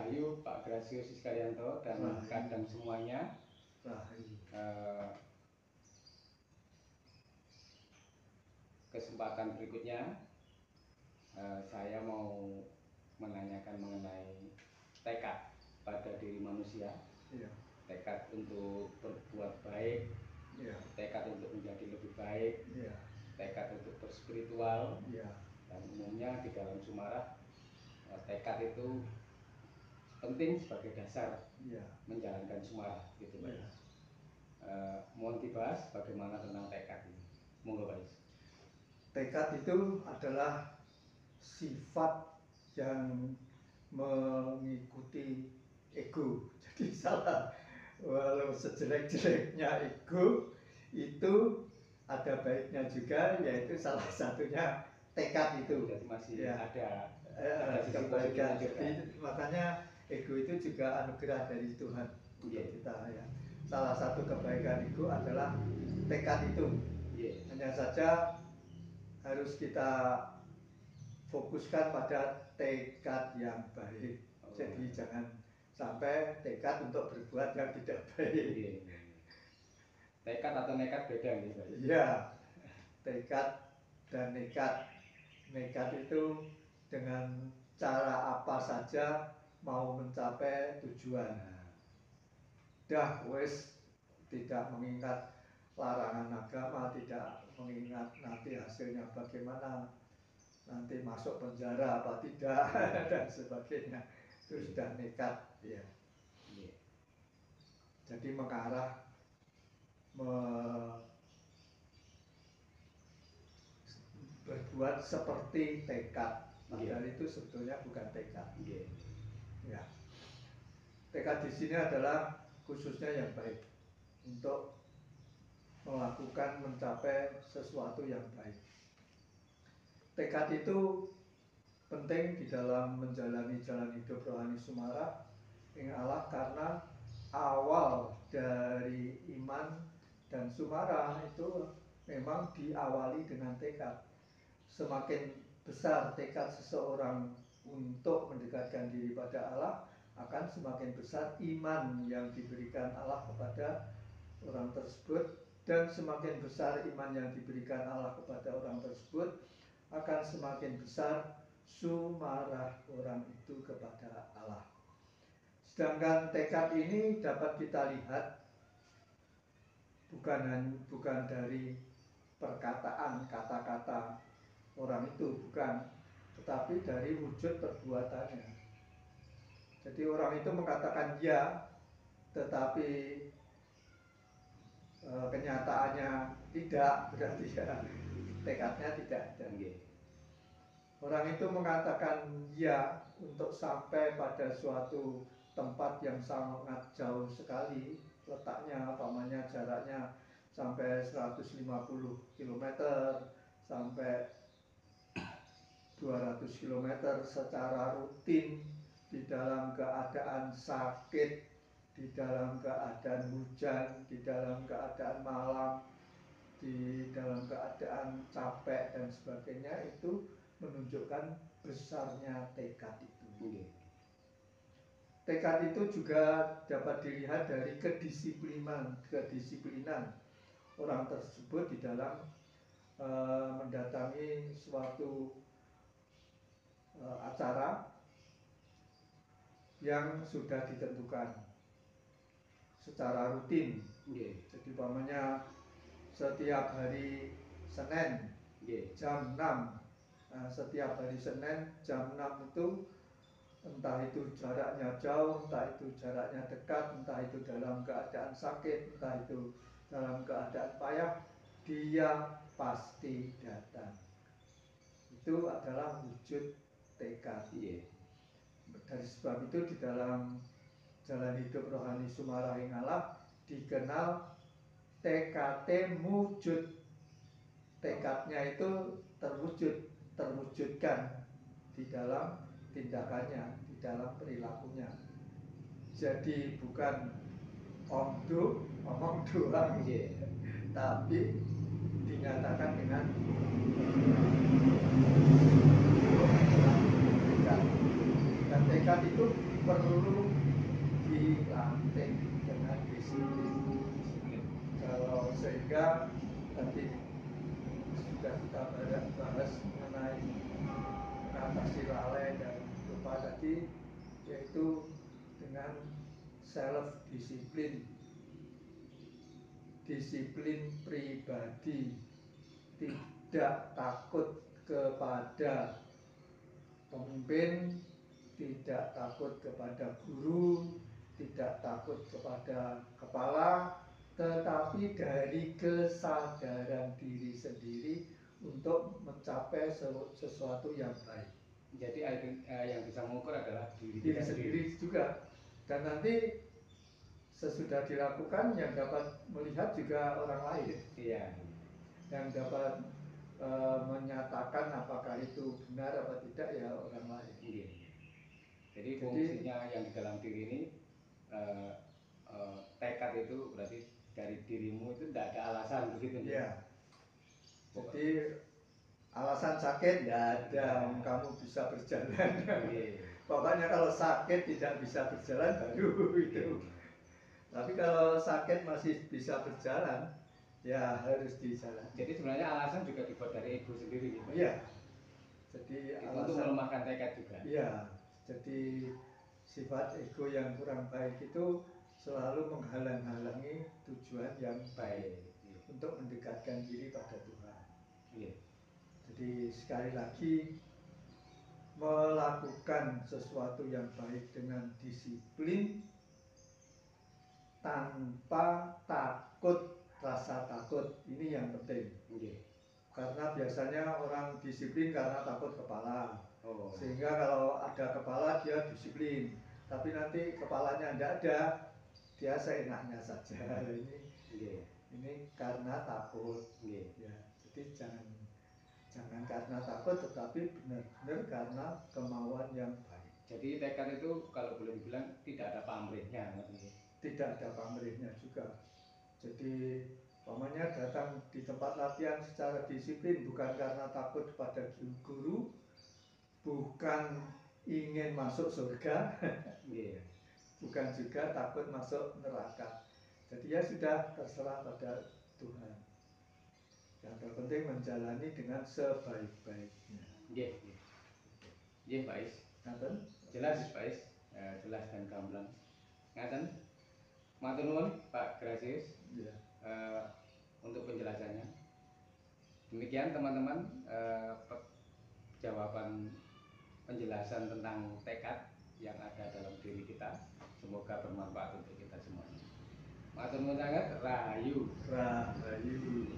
Rahayu, Pak Grasius Iskaryanto dan kadang semuanya. Kesempatan berikutnya saya mau menanyakan mengenai tekad pada diri manusia, tekad untuk berbuat baik, tekad untuk menjadi lebih baik, tekad untuk berspiritual, dan umumnya di dalam Sumarah tekad itu penting sebagai dasar menjalankan Sumarah, gitu Pak. Mohon dibahas bagaimana tentang tekad ini. Monggo Pak. Tekad itu adalah sifat yang mengikuti ego. Jadi walau sejelek-jeleknya ego itu ada baiknya juga, yaitu salah satunya tekad itu. Jadi masih ada kebaikan. Jadi makanya ego itu juga anugerah dari Tuhan untuk kita ya. Salah satu kebaikan ego adalah tekad itu. Hanya saja harus kita fokuskan pada tekad yang baik. Jadi jangan sampai tekad untuk berbuat yang tidak baik. Tekad atau nekat beda nih Pak? Iya, tekad dan nekat. Nekat itu dengan cara apa saja mau mencapai tujuan. Dah wes tidak mengingat larangan agama, tidak mengingat nanti hasilnya bagaimana, nanti masuk penjara apa tidak dan sebagainya. Itu sudah nekat ya. Jadi mengarah berbuat seperti tekad, padahal itu sebetulnya bukan tekad. Ya. Tekad di sini adalah khususnya yang baik untuk melakukan mencapai sesuatu yang baik. Tekad itu penting di dalam menjalani jalan hidup rohani Sumarah ing Allah, karena awal dari iman dan Sumarah itu memang diawali dengan tekad. Semakin besar tekad seseorang untuk mendekatkan diri pada Allah, akan semakin besar iman yang diberikan Allah kepada orang tersebut, dan semakin besar iman yang diberikan Allah kepada orang tersebut, akan semakin besar sumarah orang itu kepada Allah. Sedangkan tekad ini dapat kita lihat bukan dari perkataan kata-kata orang itu, bukan, tetapi dari wujud perbuatannya. Jadi orang itu mengatakan ya, tetapi kenyataannya tidak, berarti ya tekadnya tidak ada. Orang itu mengatakan ya untuk sampai pada suatu tempat yang sangat jauh sekali letaknya, pamannya jaraknya sampai 150 km, sampai 200 km secara rutin, di dalam keadaan sakit, di dalam keadaan hujan, di dalam keadaan malam, di dalam keadaan capek dan sebagainya, itu menunjukkan besarnya tekad itu. Tekad itu juga dapat dilihat dari kedisiplinan orang tersebut di dalam mendatangi suatu acara yang sudah ditentukan secara rutin. Jadi umpamanya setiap hari Senin jam 6. Nah, setiap hari Senin jam 6 itu, entah itu jaraknya jauh, entah itu jaraknya dekat, entah itu dalam keadaan sakit, entah itu dalam keadaan payah, dia pasti datang. Itu adalah wujud tekad. Dari sebab itu di dalam jalan hidup rohani Sumarah ing Allah dikenal TKT mujud. Tekadnya itu terwujudkan di dalam tindakannya, di dalam perilakunya. Jadi bukan omong doang, tapi dinyatakan dengan tekad. Dan tekad itu perlu dilatih dengan disiplin. Kalau sehingga tadi sudah kita bahas mengenai mengatasi lalai dan lupa tadi, yaitu dengan self disiplin, disiplin pribadi, tidak takut kepada pemimpin, tidak takut kepada guru, tidak takut kepada kepala, tetapi dari kesadaran diri sendiri untuk mencapai sesuatu yang baik. Jadi yang bisa mengukur adalah diri sendiri juga. Dan nanti sesudah dilakukan yang dapat melihat juga orang lain. Iya. Yang dapat menyatakan apakah itu benar atau tidak ya orang lain. Iya. Jadi fungsinya yang di dalam diri ini tekad itu berarti dari dirimu itu tidak ada alasan begitu. Iya. Jadi alasan sakit tidak ada, kamu bisa berjalan. Pokoknya kalau sakit tidak bisa berjalan baru itu. Tapi kalau sakit masih bisa berjalan, ya harus dijalan. Jadi sebenarnya alasan juga dibuat dari ego sendiri gitu. Iya. Jadi itu alasan untuk melemahkan tekad juga. Iya. Jadi sifat ego yang kurang baik itu selalu menghalang-halangi tujuan yang baik untuk mendekatkan diri pada Tuhan. Iya. Jadi sekali lagi melakukan sesuatu yang baik dengan disiplin tanpa takut, rasa takut, ini yang penting. Karena biasanya orang disiplin karena takut kepala. Sehingga kalau ada kepala dia disiplin, tapi nanti kepalanya tidak ada, dia seenaknya saja. Ini karena takut. Ya, jadi jangan karena takut, tetapi benar-benar karena kemauan yang baik. Jadi tekad itu kalau boleh dibilang tidak ada pamrihnya. Tidak ada pamrihnya juga. Jadi umpamanya datang di tempat latihan secara disiplin bukan karena takut pada guru, bukan ingin masuk surga, bukan juga takut masuk neraka. Jadi ya sudah terserah pada Tuhan. Yang terpenting menjalani dengan sebaik-baiknya. Iya, Pak Is. Jelas, Pak Is. Jelas dan gamblang. Ngaten. Matur nuwun Pak Grasius untuk penjelasannya. Demikian teman-teman jawaban penjelasan tentang tekad yang ada dalam diri kita. Semoga bermanfaat untuk kita semuanya. Matur nuwun sangat. Rahayu. Rahayu.